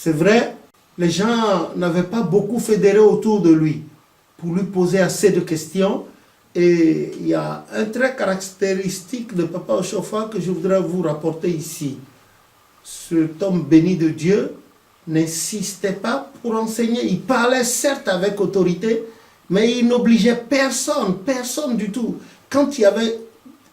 C'est vrai, les gens n'avaient pas beaucoup fédéré autour de lui pour lui poser assez de questions. Et il y a un trait caractéristique de Papa Ochofa que je voudrais vous rapporter ici. Cet homme béni de Dieu n'insistait pas pour enseigner. Il parlait certes avec autorité, mais il n'obligeait personne, personne du tout. Quand il y avait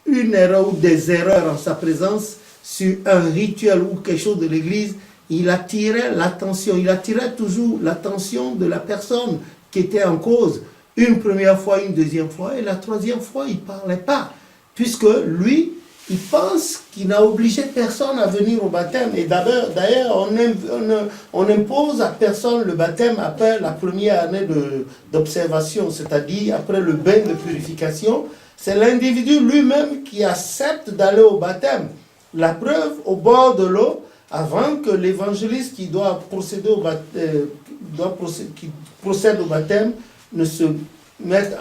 une erreur ou des erreurs en sa présence sur un rituel ou quelque chose de l'église, il attirait l'attention, il attirait toujours l'attention de la personne qui était en cause. Une première fois, une deuxième fois, et la troisième fois, il ne parlait pas. Puisque lui, il pense qu'il n'a obligé personne à venir au baptême. Et d'ailleurs, on n'impose à personne le baptême après la première année d'observation, c'est-à-dire après le bain de purification. C'est l'individu lui-même qui accepte d'aller au baptême. La preuve, au bord de l'eau, avant que l'évangéliste qui doit procéder au baptême, qui procède au baptême ne se mette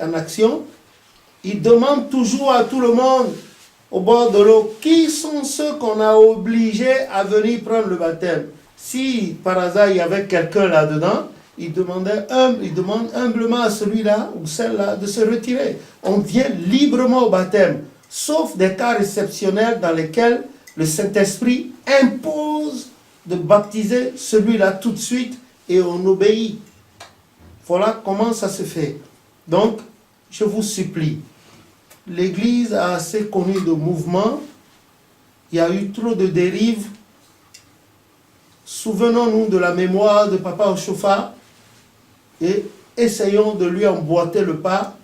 en action, il demande toujours à tout le monde au bord de l'eau, qui sont ceux qu'on a obligés à venir prendre le baptême. Si par hasard il y avait quelqu'un là-dedans, il demande humblement à celui-là ou celle-là de se retirer. On vient librement au baptême, sauf des cas exceptionnels dans lesquels le Saint-Esprit impose de baptiser celui-là tout de suite et on obéit. Voilà comment ça se fait. Donc, je vous supplie, l'Église a assez connu de mouvements, il y a eu trop de dérives. Souvenons-nous de la mémoire de Papa Ochofa et essayons de lui emboîter le pas,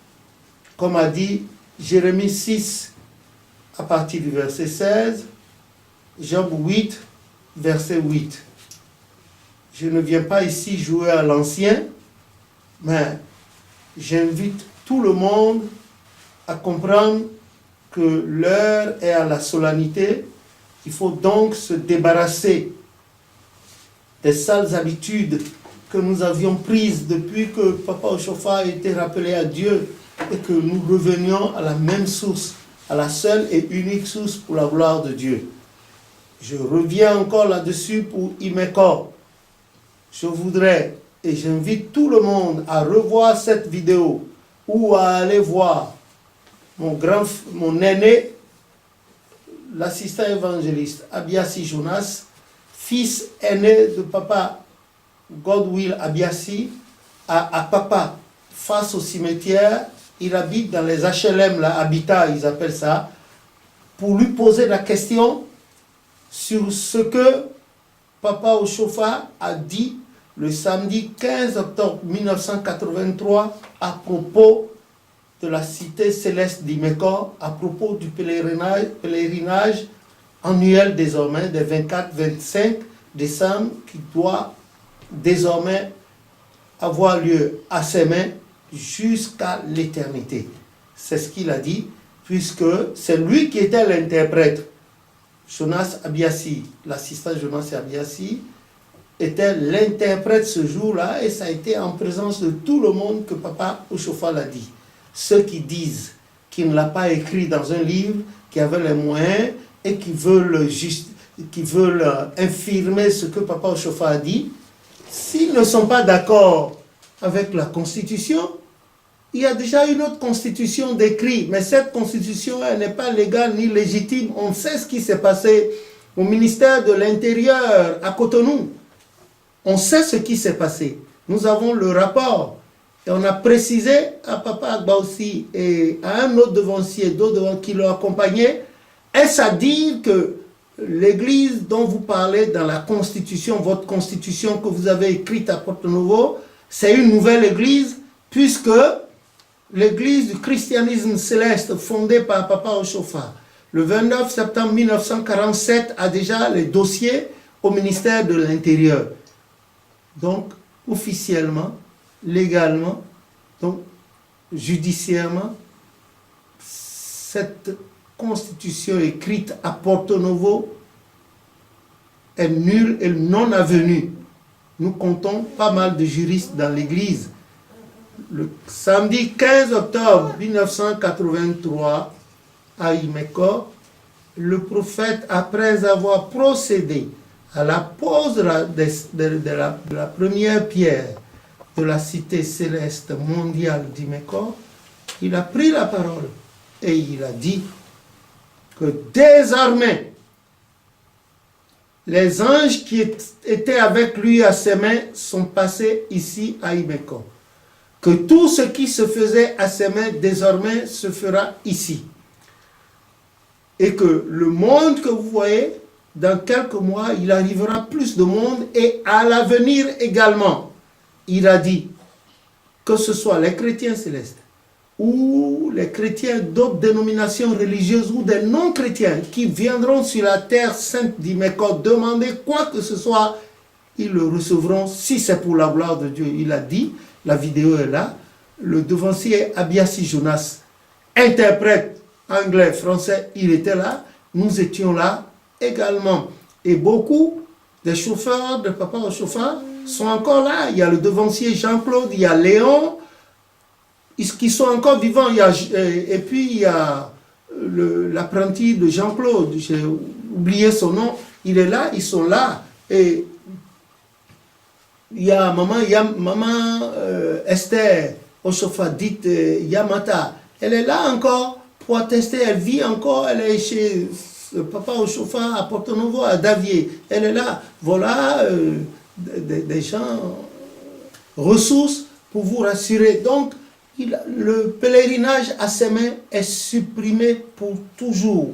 comme a dit Jérémie 6 à partir du verset 16, Job 8, verset 8. Je ne viens pas ici jouer à l'ancien, mais j'invite tout le monde à comprendre que l'heure est à la solennité. Il faut donc se débarrasser des sales habitudes que nous avions prises depuis que Papa Ochofa a été rappelé à Dieu et que nous revenions à la même source, à la seule et unique source pour la gloire de Dieu. Je reviens encore là-dessus pour Imeko. Je voudrais et j'invite tout le monde à revoir cette vidéo ou à aller voir mon aîné, l'assistant évangéliste Abiassi Jonas, fils aîné de Papa Godwill Abiassi, à Papa, face au cimetière. Il habite dans les HLM, là, habitat, ils appellent ça, pour lui poser la question sur ce que Papa Ochofa a dit le samedi 15 octobre 1983 à propos de la cité céleste d'Imeko, à propos du pèlerinage annuel désormais des 24-25 décembre qui doit désormais avoir lieu à ses mains jusqu'à l'éternité. C'est ce qu'il a dit, puisque c'est lui qui était l'interprète. Jonas Abiassi, l'assistant Jonas Abiassi, était l'interprète ce jour-là, et ça a été en présence de tout le monde que Papa Ochofa l'a dit. Ceux qui disent qu'il ne l'a pas écrit dans un livre, qui avait les moyens et qui veulent infirmer ce que Papa Ochofa a dit, s'ils ne sont pas d'accord avec la Constitution, il y a déjà une autre Constitution décrite, mais cette Constitution, elle n'est pas légale ni légitime. On sait ce qui s'est passé au ministère de l'Intérieur à Cotonou. On sait ce qui s'est passé. Nous avons le rapport. Et on a précisé à Papa Agba aussi et à un autre devancier, d'autres qui l'ont accompagné, est-ce à dire que l'église dont vous parlez dans la Constitution, votre Constitution que vous avez écrite à Porto Novo, c'est une nouvelle église, puisque l'église du christianisme céleste fondée par Papa Ochofa, le 29 septembre 1947, a déjà les dossiers au ministère de l'Intérieur. Donc, officiellement, légalement, donc judiciairement, cette constitution écrite à Porto Novo est nulle et non avenue. Nous comptons pas mal de juristes dans l'église. Le samedi 15 octobre 1983, à Imeko, le prophète, après avoir procédé à la pose de la première pierre de la cité céleste mondiale d'Imeko, il a pris la parole et il a dit que désormais, les anges qui étaient avec lui à ses mains sont passés ici à Imeko. Que tout ce qui se faisait à ses mains désormais se fera ici. Et que le monde que vous voyez, dans quelques mois, il arrivera plus de monde et à l'avenir également. Il a dit que ce soit les chrétiens célestes ou les chrétiens d'autres dénominations religieuses ou des non-chrétiens qui viendront sur la terre sainte d'Imeko demander quoi que ce soit, ils le recevront si c'est pour la gloire de Dieu. Il a dit, la vidéo est là, le devancier Abiasi Jonas, interprète anglais, français, il était là, nous étions là également. Et beaucoup des chauffeurs de Papa au chauffeur sont encore là. Il y a le devancier Jean-Claude, il y a Léon, qui sont encore vivants. Et puis il y a l'apprenti de Jean-Claude, j'ai oublié son nom, il est là, ils sont là. Et il y a maman Esther Oshofa, dite Yamata, elle est là encore pour attester, elle vit encore, elle est chez Papa Oshofa à Porto Novo, à Davier, elle est là. Voilà des gens, ressources pour vous rassurer. Donc, le pèlerinage à ses mains est supprimé pour toujours.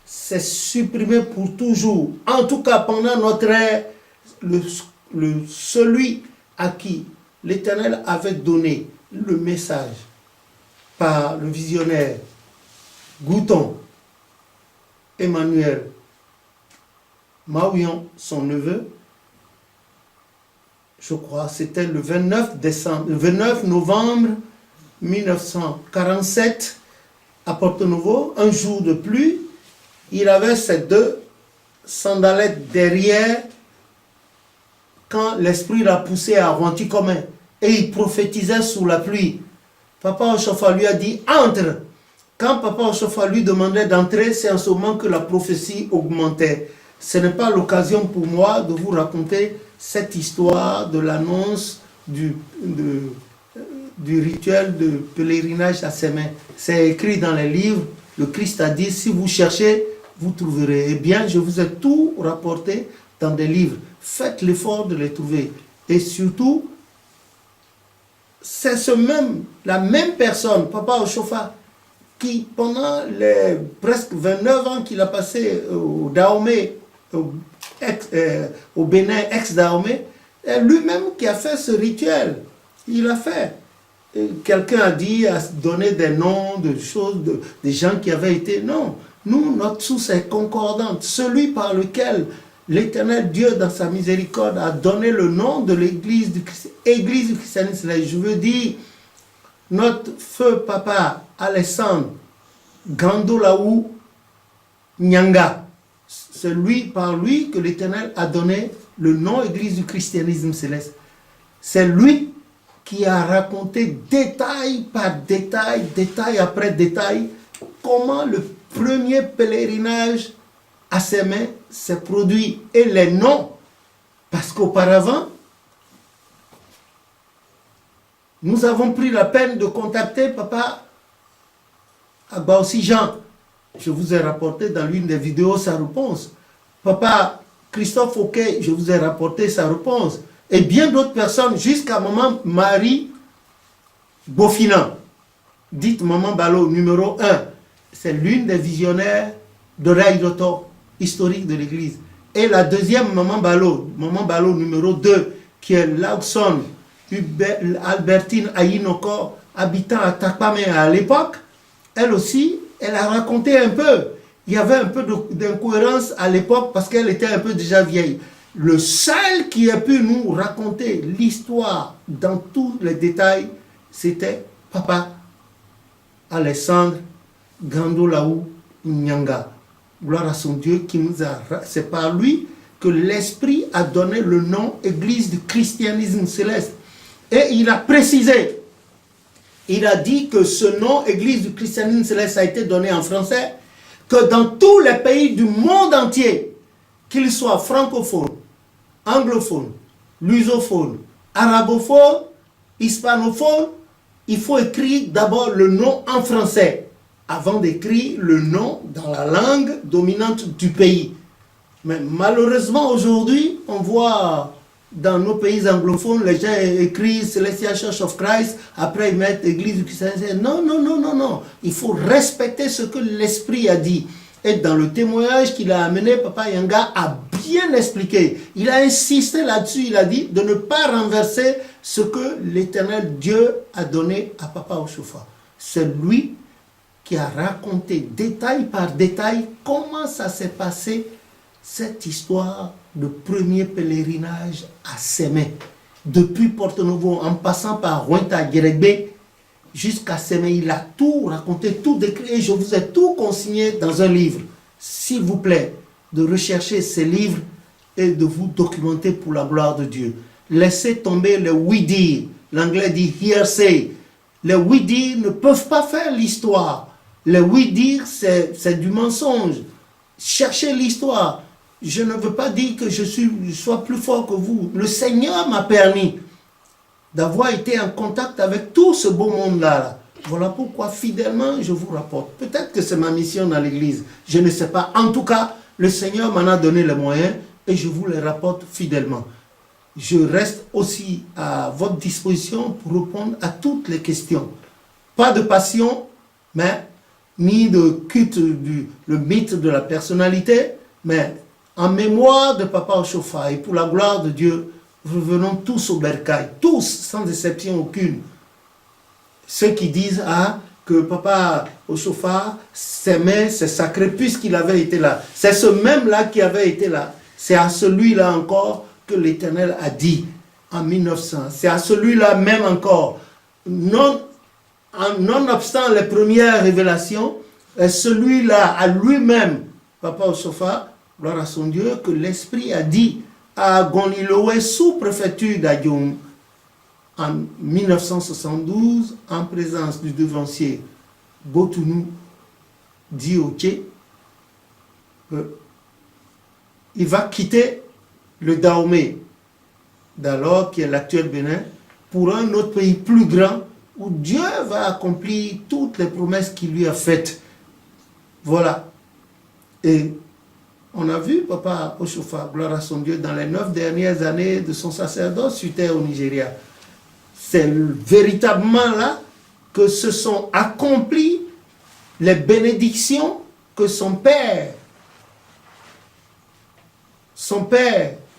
C'est supprimé pour toujours. En tout cas, pendant notre ère, celui à qui l'Éternel avait donné le message par le visionnaire Gouton, Emmanuel Maouillon, son neveu, je crois, c'était le 29 novembre 1947 à Porto Novo, un jour de pluie, il avait ces deux sandalettes derrière quand l'esprit l'a poussé à Wanti commun et il prophétisait sous la pluie. Papa Oshofa lui a dit entre. Quand Papa Oshofa lui demandait d'entrer, c'est en ce moment que la prophétie augmentait. Ce n'est pas l'occasion pour moi de vous raconter cette histoire de l'annonce du rituel de pèlerinage à ses mains. C'est écrit dans les livres. Le Christ a dit, si vous cherchez, vous trouverez. Eh bien, je vous ai tout rapporté dans des livres. Faites l'effort de les trouver. Et surtout, c'est la même personne, Papa Oshofa, qui pendant les presque 29 ans qu'il a passé au Dahomey, au Bénin, ex-Dahomey, lui-même qui a fait ce rituel. Il a fait. Quelqu'un a dit, a donné des noms de choses, des gens qui avaient été... Non, nous, notre source est concordante. Celui par lequel l'Éternel Dieu, dans sa miséricorde, a donné le nom de l'Église du christianisme. Je veux dire, notre feu papa Alessandre Gandolaou Nyanga, c'est par lui que l'Éternel a donné le nom Église du christianisme céleste. C'est lui qui a raconté détail par détail, détail après détail, comment le premier pèlerinage à ses mains s'est produit et les noms. Parce qu'auparavant, nous avons pris la peine de contacter Papa Agbaossi Jean. Je vous ai rapporté dans l'une des vidéos sa réponse. Papa Christophe Oké, je vous ai rapporté sa réponse. Et bien d'autres personnes, jusqu'à maman Marie Bofinan, dite maman Balo numéro 1. C'est l'une des visionnaires de Raïdoto, historique de l'église. Et la deuxième maman Balo numéro 2, qui est Lawson Albertine Ayinoko, habitant à Takpame à l'époque, elle aussi, elle a raconté un peu. Il y avait un peu d'incohérence à l'époque parce qu'elle était un peu déjà vieille. Le seul qui a pu nous raconter l'histoire dans tous les détails, c'était Papa Alessandre Gandolaou Nyanga. Gloire à son Dieu qui nous a... C'est par lui que l'Esprit a donné le nom Église du christianisme céleste. Et il a précisé, il a dit que ce nom Église du christianisme céleste a été donné en français, que dans tous les pays du monde entier, qu'il soit francophone, anglophone, lusophone, arabophone, hispanophone, il faut écrire d'abord le nom en français avant d'écrire le nom dans la langue dominante du pays. Mais malheureusement aujourd'hui, on voit dans nos pays anglophones, les gens écrivent Celestial Church of Christ, après ils mettent Église du Christ. Non, non, non, non, non. Il faut respecter ce que l'Esprit a dit. Et dans le témoignage qu'il a amené, Papa Yanga a bien expliqué. Il a insisté là-dessus, il a dit de ne pas renverser ce que l'Éternel Dieu a donné à Papa Oshofa. C'est lui qui a raconté détail par détail comment ça s'est passé, cette histoire de premier pèlerinage à Sémé. Depuis Porto Novo, en passant par Huenta Guérégbé, jusqu'à Sémé, il a tout raconté, tout décrit, et je vous ai tout consigné dans un livre. S'il vous plaît, de rechercher ces livres et de vous documenter pour la gloire de Dieu. Laissez tomber les oui-dire. L'anglais dit hearsay. Les oui-dire ne peuvent pas faire l'histoire. Les oui-dire, c'est du mensonge. Cherchez l'histoire. Je ne veux pas dire que je sois plus fort que vous. Le Seigneur m'a permis d'avoir été en contact avec tout ce beau monde-là. Voilà pourquoi fidèlement je vous rapporte. Peut-être que c'est ma mission dans l'église. Je ne sais pas. En tout cas, le Seigneur m'en a donné les moyens et je vous les rapporte fidèlement. Je reste aussi à votre disposition pour répondre à toutes les questions. Pas de passion, mais ni de culte le mythe de la personnalité, mais en mémoire de Papa Oshofa et pour la gloire de Dieu, revenons tous au bercail, tous, sans exception aucune. Ceux qui disent que Papa Oshofa s'aimait, c'est sacré puisqu'il avait été là. C'est ce même-là qui avait été là. C'est à celui-là encore que l'Éternel a dit en 1900. C'est à celui-là même encore. Nonobstant les premières révélations, celui-là à lui-même, Papa Oshofa, gloire à son Dieu, que l'Esprit a dit à Goniloé, sous-préfecture d'Ayoum, en 1972, en présence du devancier Botounou Dioké, il va quitter le Dahomey, d'alors qui est l'actuel Bénin, pour un autre pays plus grand, où Dieu va accomplir toutes les promesses qu'il lui a faites. Voilà. Et on a vu Papa Oshofa, gloire à son Dieu, dans les 9 dernières années de son sacerdoce sur terre au Nigeria. C'est véritablement là que se sont accomplies les bénédictions que son père,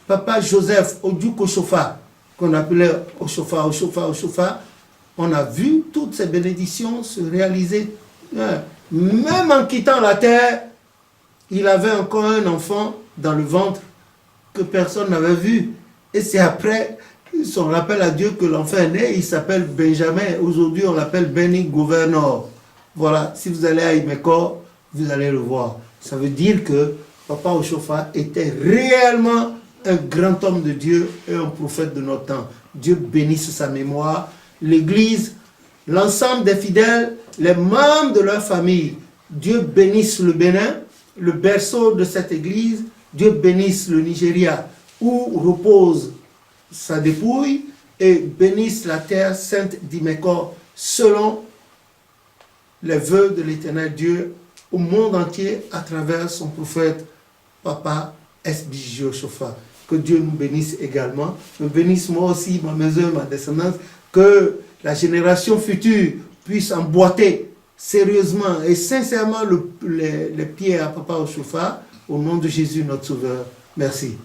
Papa Joseph Odiouk Oshofa, qu'on appelait Oshofa, on a vu toutes ces bénédictions se réaliser. Même en quittant la terre, il avait encore un enfant dans le ventre que personne n'avait vu. Et c'est après son rappel à Dieu que l'enfant est né. Il s'appelle Benjamin. Aujourd'hui, on l'appelle Benny Gouverneur. Voilà, si vous allez à Imeko, vous allez le voir. Ça veut dire que Papa Oshofa était réellement un grand homme de Dieu et un prophète de notre temps. Dieu bénisse sa mémoire. L'Église, l'ensemble des fidèles, les membres de leur famille. Dieu bénisse le Bénin, le berceau de cette Église. Dieu bénisse le Nigeria, où repose sa dépouille, et bénisse la terre sainte d'Imeko, selon les vœux de l'Éternel Dieu, au monde entier, à travers son prophète, Papa S.B.J. Oshofa. Que Dieu nous bénisse également. Me bénisse moi aussi, ma maison, ma descendance, que la génération future puisse emboîter sérieusement et sincèrement les pieds à Papa Oshofa, au nom de Jésus notre Sauveur. Merci.